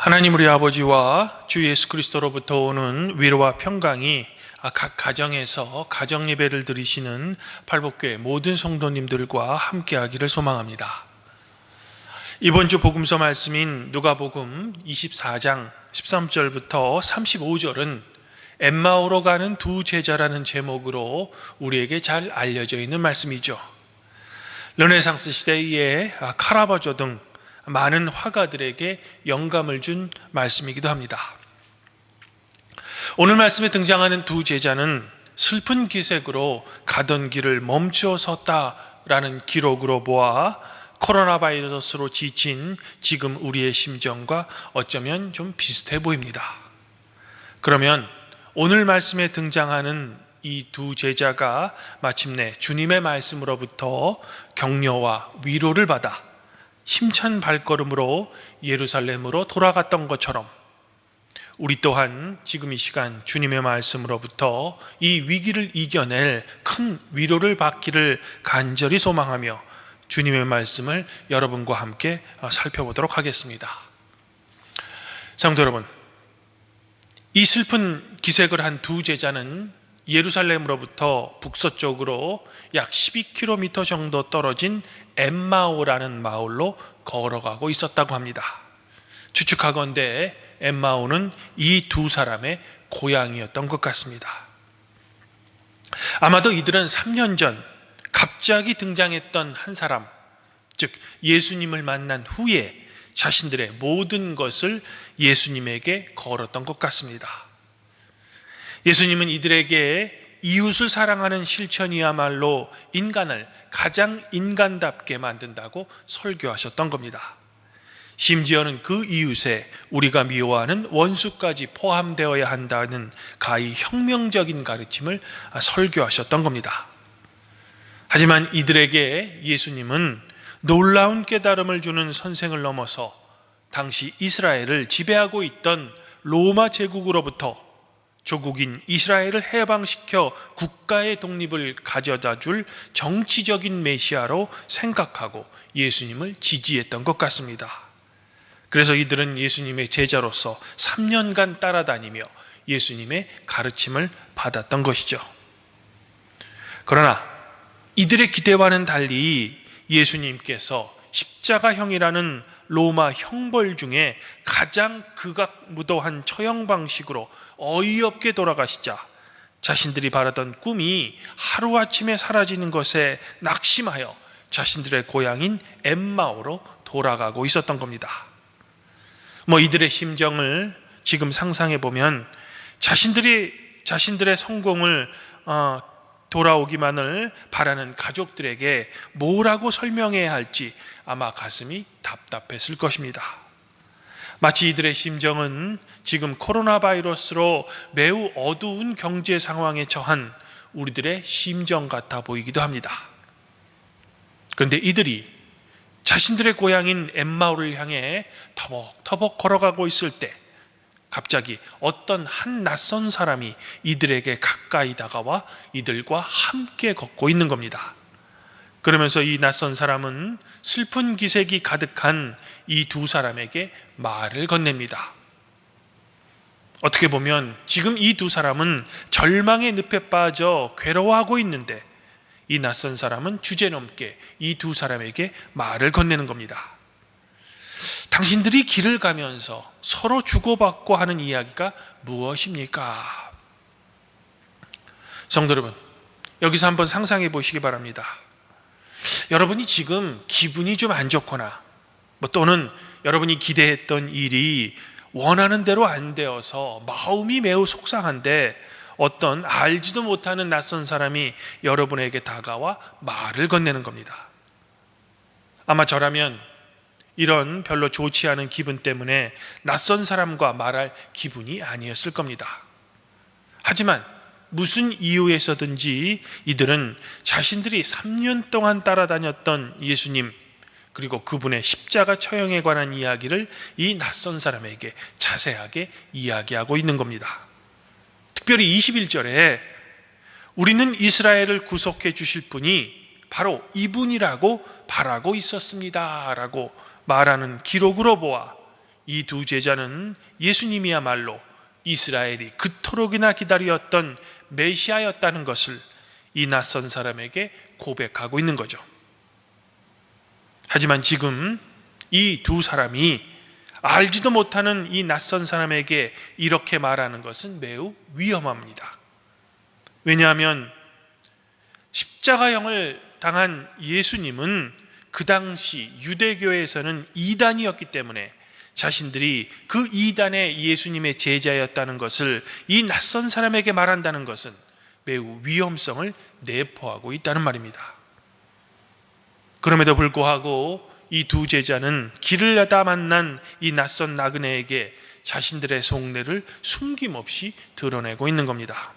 하나님 우리 아버지와 주 예수 그리스도로부터 오는 위로와 평강이 각 가정에서 가정 예배를 드리시는 팔복교회 모든 성도님들과 함께하기를 소망합니다. 이번 주 복음서 말씀인 누가복음 24장 13절부터 35절은 엠마오로 가는 두 제자라는 제목으로 우리에게 잘 알려져 있는 말씀이죠. 르네상스 시대의 카라바조 등 많은 화가들에게 영감을 준 말씀이기도 합니다. 오늘 말씀에 등장하는 두 제자는 슬픈 기색으로 가던 길을 멈춰 섰다라는 기록으로 보아 코로나 바이러스로 지친 지금 우리의 심정과 어쩌면 좀 비슷해 보입니다. 그러면 오늘 말씀에 등장하는 이 두 제자가 마침내 주님의 말씀으로부터 격려와 위로를 받아 힘찬 발걸음으로 예루살렘으로 돌아갔던 것처럼 우리 또한 지금 이 시간 주님의 말씀으로부터 이 위기를 이겨낼 큰 위로를 받기를 간절히 소망하며 주님의 말씀을 여러분과 함께 살펴보도록 하겠습니다. 성도 여러분, 이 슬픈 기색을 한 두 제자는 예루살렘으로부터 북서쪽으로 약 12km 정도 떨어진 엠마오라는 마을로 걸어가고 있었다고 합니다. 추측하건대 엠마오는 이 두 사람의 고향이었던 것 같습니다. 아마도 이들은 3년 전 갑자기 등장했던 한 사람, 즉 예수님을 만난 후에 자신들의 모든 것을 예수님에게 걸었던 것 같습니다. 예수님은 이들에게 이웃을 사랑하는 실천이야말로 인간을 가장 인간답게 만든다고 설교하셨던 겁니다. 심지어는 그 이웃에 우리가 미워하는 원수까지 포함되어야 한다는 가히 혁명적인 가르침을 설교하셨던 겁니다. 하지만 이들에게 예수님은 놀라운 깨달음을 주는 선생을 넘어서 당시 이스라엘을 지배하고 있던 로마 제국으로부터 조국인 이스라엘을 해방시켜 국가의 독립을 가져다 줄 정치적인 메시아로 생각하고 예수님을 지지했던 것 같습니다. 그래서 이들은 예수님의 제자로서 3년간 따라다니며 예수님의 가르침을 받았던 것이죠. 그러나 이들의 기대와는 달리 예수님께서 십자가형이라는 로마 형벌 중에 가장 극악무도한 처형 방식으로 어이없게 돌아가시자 자신들이 바라던 꿈이 하루아침에 사라지는 것에 낙심하여 자신들의 고향인 엠마오로 돌아가고 있었던 겁니다. 이들의 심정을 지금 상상해 보면 자신들의 성공을 돌아오기만을 바라는 가족들에게 뭐라고 설명해야 할지 아마 가슴이 답답했을 것입니다. 마치 이들의 심정은 지금 코로나 바이러스로 매우 어두운 경제 상황에 처한 우리들의 심정 같아 보이기도 합니다. 그런데 이들이 자신들의 고향인 엠마오를 향해 터벅터벅 걸어가고 있을 때 갑자기 어떤 한 낯선 사람이 이들에게 가까이 다가와 이들과 함께 걷고 있는 겁니다. 그러면서 이 낯선 사람은 슬픈 기색이 가득한 이 두 사람에게 말을 건넵니다. 어떻게 보면 지금 이 두 사람은 절망의 늪에 빠져 괴로워하고 있는데 이 낯선 사람은 주제넘게 이 두 사람에게 말을 건네는 겁니다. 당신들이 길을 가면서 서로 주고받고 하는 이야기가 무엇입니까? 성도 여러분, 여기서 한번 상상해 보시기 바랍니다. 여러분이 지금 기분이 좀 안 좋거나 또는 여러분이 기대했던 일이 원하는 대로 안 되어서 마음이 매우 속상한데 어떤 알지도 못하는 낯선 사람이 여러분에게 다가와 말을 건네는 겁니다. 아마 저라면 이런 별로 좋지 않은 기분 때문에 낯선 사람과 말할 기분이 아니었을 겁니다. 하지만 무슨 이유에서든지 이들은 자신들이 3년 동안 따라다녔던 예수님 그리고 그분의 십자가 처형에 관한 이야기를 이 낯선 사람에게 자세하게 이야기하고 있는 겁니다. 특별히 21절에 우리는 이스라엘을 구속해 주실 분이 바로 이분이라고 바라고 있었습니다 라고 말하는 기록으로 보아 이 두 제자는 예수님이야말로 이스라엘이 그토록이나 기다렸던 메시아였다는 것을 이 낯선 사람에게 고백하고 있는 거죠. 하지만 지금 이 두 사람이 알지도 못하는 이 낯선 사람에게 이렇게 말하는 것은 매우 위험합니다. 왜냐하면 십자가형을 당한 예수님은 그 당시 유대교에서는 이단이었기 때문에 자신들이 그 이단의 예수님의 제자였다는 것을 이 낯선 사람에게 말한다는 것은 매우 위험성을 내포하고 있다는 말입니다. 그럼에도 불구하고 이 두 제자는 길을 가다 만난 이 낯선 나그네에게 자신들의 속내를 숨김없이 드러내고 있는 겁니다.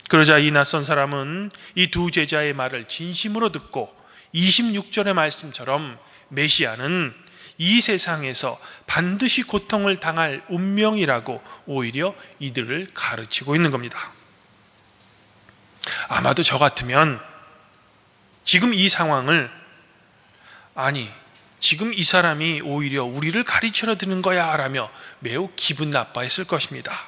그러자 이 낯선 사람은 이 두 제자의 말을 진심으로 듣고 26절의 말씀처럼 메시아는 이 세상에서 반드시 고통을 당할 운명이라고 오히려 이들을 가르치고 있는 겁니다. 아마도 저 같으면 지금 이 상황을 지금 이 사람이 오히려 우리를 가르쳐 드는 거야 라며 매우 기분 나빠했을 것입니다.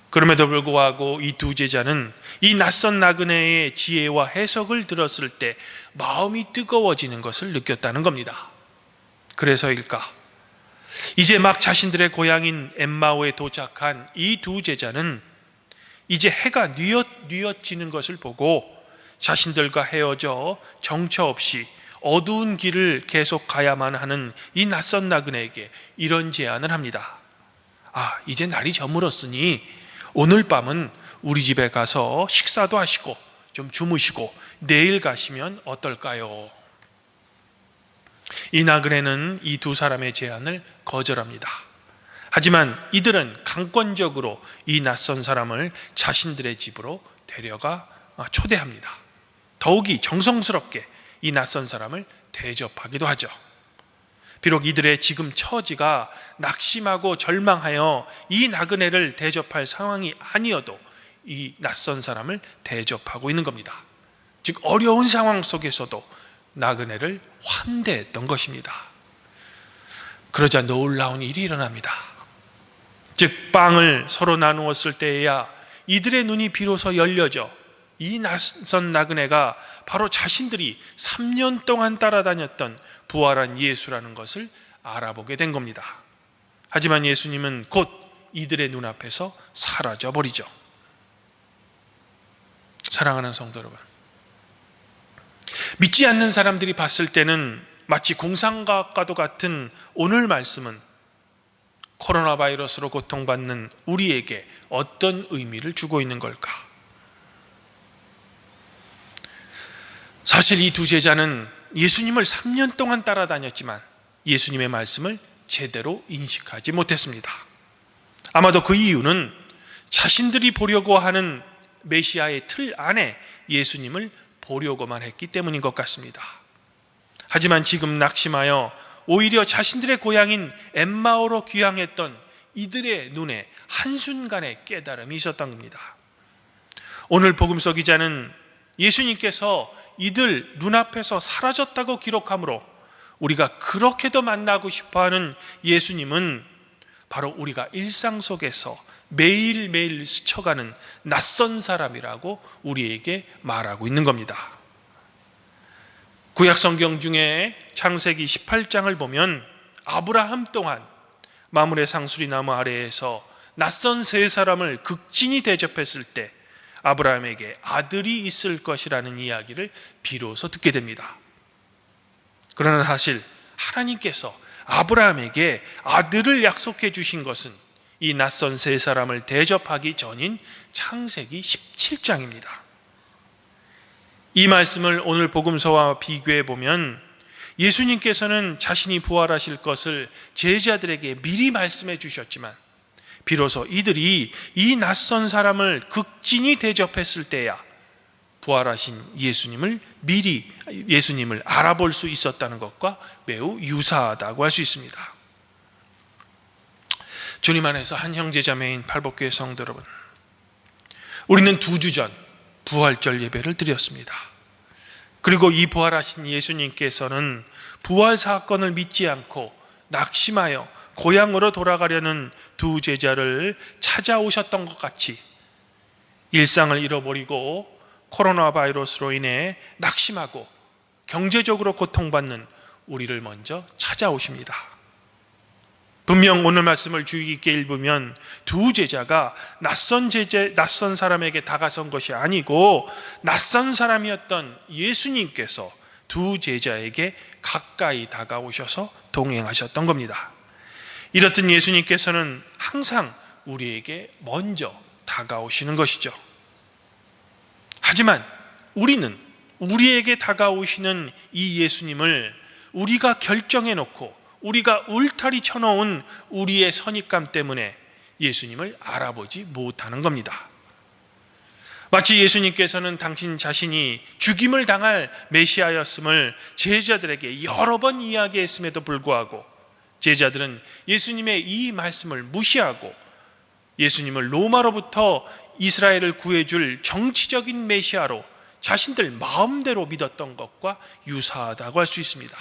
그럼에도 불구하고 이 두 제자는 이 낯선 나그네의 지혜와 해석을 들었을 때 마음이 뜨거워지는 것을 느꼈다는 겁니다. 그래서일까? 이제 막 자신들의 고향인 엠마오에 도착한 이 두 제자는 이제 해가 뉘어지는 것을 보고 자신들과 헤어져 정처 없이 어두운 길을 계속 가야만 하는 이 낯선 나그네에게 이런 제안을 합니다. 이제 날이 저물었으니 오늘 밤은 우리 집에 가서 식사도 하시고 좀 주무시고 내일 가시면 어떨까요? 이 나그네는 이 두 사람의 제안을 거절합니다. 하지만 이들은 강권적으로 이 낯선 사람을 자신들의 집으로 데려가 초대합니다. 더욱이 정성스럽게 이 낯선 사람을 대접하기도 하죠. 비록 이들의 지금 처지가 낙심하고 절망하여 이 나그네를 대접할 상황이 아니어도 이 낯선 사람을 대접하고 있는 겁니다. 즉 어려운 상황 속에서도 나그네를 환대했던 것입니다. 그러자 놀라운 일이 일어납니다. 즉 빵을 서로 나누었을 때에야 이들의 눈이 비로소 열려져 이 낯선 나그네가 바로 자신들이 3년 동안 따라다녔던 부활한 예수라는 것을 알아보게 된 겁니다. 하지만 예수님은 곧 이들의 눈앞에서 사라져 버리죠. 사랑하는 성도 여러분, 믿지 않는 사람들이 봤을 때는 마치 공상과학과도 같은 오늘 말씀은 코로나 바이러스로 고통받는 우리에게 어떤 의미를 주고 있는 걸까? 사실 이 두 제자는 예수님을 3년 동안 따라다녔지만 예수님의 말씀을 제대로 인식하지 못했습니다. 아마도 그 이유는 자신들이 보려고 하는 메시아의 틀 안에 예수님을 보려고만 했기 때문인 것 같습니다. 하지만 지금 낙심하여 오히려 자신들의 고향인 엠마오로 귀향했던 이들의 눈에 한순간의 깨달음이 있었던 겁니다. 오늘 복음서 기자는 예수님께서 이들 눈앞에서 사라졌다고 기록하므로 우리가 그렇게도 만나고 싶어하는 예수님은 바로 우리가 일상 속에서 매일매일 스쳐가는 낯선 사람이라고 우리에게 말하고 있는 겁니다. 구약 성경 중에 창세기 18장을 보면 아브라함 또한 마므레 상수리 나무 아래에서 낯선 세 사람을 극진히 대접했을 때 아브라함에게 아들이 있을 것이라는 이야기를 비로소 듣게 됩니다. 그러나 사실 하나님께서 아브라함에게 아들을 약속해 주신 것은 이 낯선 세 사람을 대접하기 전인 창세기 17장입니다. 이 말씀을 오늘 복음서와 비교해 보면 예수님께서는 자신이 부활하실 것을 제자들에게 미리 말씀해 주셨지만 비로소 이들이 이 낯선 사람을 극진히 대접했을 때야 부활하신 예수님을 미리 예수님을 알아볼 수 있었다는 것과 매우 유사하다고 할 수 있습니다. 주님 안에서 한 형제자매인 팔복교회 성도 여러분, 우리는 2주 전 부활절 예배를 드렸습니다. 그리고 이 부활하신 예수님께서는 부활 사건을 믿지 않고 낙심하여 고향으로 돌아가려는 두 제자를 찾아오셨던 것 같이 일상을 잃어버리고 코로나 바이러스로 인해 낙심하고 경제적으로 고통받는 우리를 먼저 찾아오십니다. 분명 오늘 말씀을 주의 깊게 읽으면 두 제자가 낯선 사람에게 다가선 것이 아니고 낯선 사람이었던 예수님께서 두 제자에게 가까이 다가오셔서 동행하셨던 겁니다. 이렇듯 예수님께서는 항상 우리에게 먼저 다가오시는 것이죠. 하지만 우리는 우리에게 다가오시는 이 예수님을 우리가 결정해 놓고 우리가 울타리 쳐놓은 우리의 선입감 때문에 예수님을 알아보지 못하는 겁니다. 마치 예수님께서는 당신 자신이 죽임을 당할 메시아였음을 제자들에게 여러 번 이야기했음에도 불구하고 제자들은 예수님의 이 말씀을 무시하고 예수님을 로마로부터 이스라엘을 구해줄 정치적인 메시아로 자신들 마음대로 믿었던 것과 유사하다고 할 수 있습니다.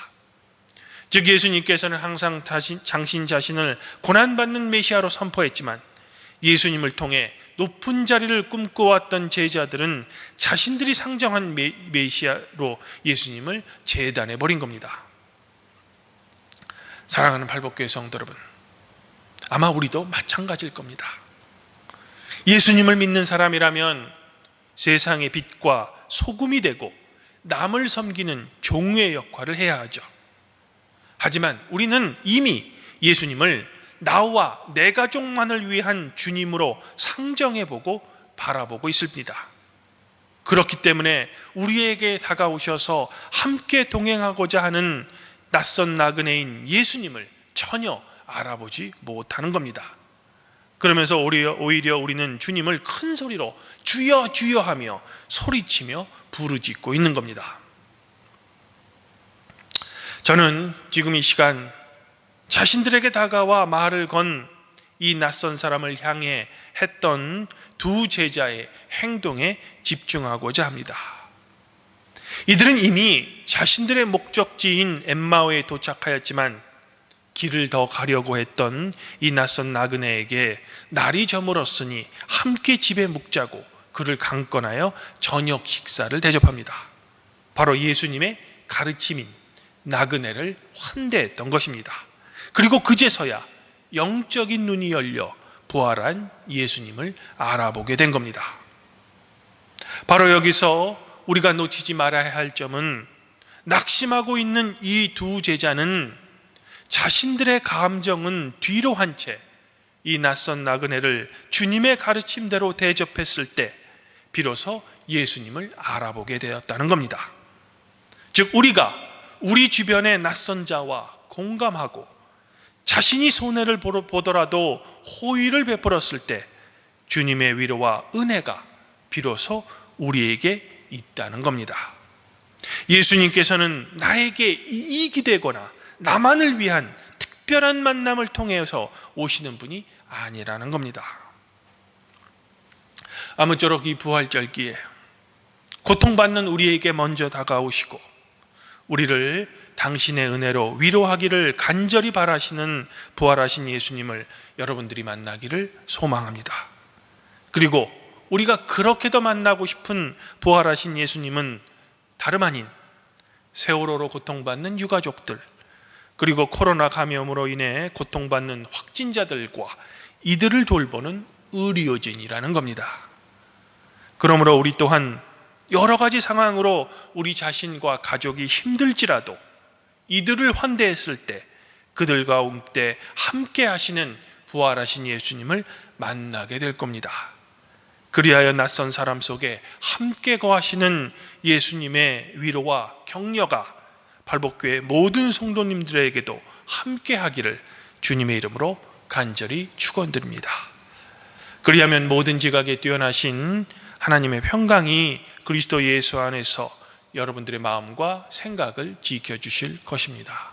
즉 예수님께서는 항상 당신 자신을 고난받는 메시아로 선포했지만 예수님을 통해 높은 자리를 꿈꿔왔던 제자들은 자신들이 상정한 메시아로 예수님을 재단해버린 겁니다. 사랑하는 팔복교회 성도 여러분, 아마 우리도 마찬가지일 겁니다. 예수님을 믿는 사람이라면 세상의 빛과 소금이 되고 남을 섬기는 종의 역할을 해야 하죠. 하지만 우리는 이미 예수님을 나와 내 가족만을 위한 주님으로 상정해보고 바라보고 있습니다. 그렇기 때문에 우리에게 다가오셔서 함께 동행하고자 하는 낯선 나그네인 예수님을 전혀 알아보지 못하는 겁니다. 그러면서 오히려 우리는 주님을 큰 소리로 주여 주여 하며 소리치며 부르짖고 있는 겁니다. 저는 지금 이 시간 자신들에게 다가와 말을 건 이 낯선 사람을 향해 했던 두 제자의 행동에 집중하고자 합니다. 이들은 이미 자신들의 목적지인 엠마오에 도착하였지만 길을 더 가려고 했던 이 낯선 나그네에게 날이 저물었으니 함께 집에 묵자고 그를 강권하여 저녁 식사를 대접합니다. 바로 예수님의 가르침인 나그네를 환대했던 것입니다. 그리고 그제서야 영적인 눈이 열려 부활한 예수님을 알아보게 된 겁니다. 바로 여기서 우리가 놓치지 말아야 할 점은 낙심하고 있는 이 두 제자는 자신들의 감정은 뒤로 한 채 이 낯선 나그네를 주님의 가르침대로 대접했을 때 비로소 예수님을 알아보게 되었다는 겁니다. 즉 우리가 우리 주변의 낯선 자와 공감하고 자신이 손해를 보더라도 호의를 베풀었을 때 주님의 위로와 은혜가 비로소 우리에게 있다는 겁니다. 예수님께서는 나에게 이익이 되거나 나만을 위한 특별한 만남을 통해서 오시는 분이 아니라는 겁니다. 아무쪼록 이 부활절기에 고통받는 우리에게 먼저 다가오시고 우리를 당신의 은혜로 위로하기를 간절히 바라시는 부활하신 예수님을 여러분들이 만나기를 소망합니다. 그리고 우리가 그렇게도 만나고 싶은 부활하신 예수님은 다름 아닌 세월호로 고통받는 유가족들, 그리고 코로나 감염으로 인해 고통받는 확진자들과 이들을 돌보는 의료진이라는 겁니다. 그러므로 우리 또한 여러 가지 상황으로 우리 자신과 가족이 힘들지라도 이들을 환대했을 때 그들 가운데 함께 하시는 부활하신 예수님을 만나게 될 겁니다. 그리하여 낯선 사람 속에 함께 거하시는 예수님의 위로와 격려가 팔복교회 모든 성도님들에게도 함께 하기를 주님의 이름으로 간절히 축원드립니다. 그리하면 모든 지각에 뛰어나신 하나님의 평강이 그리스도 예수 안에서 여러분들의 마음과 생각을 지켜주실 것입니다.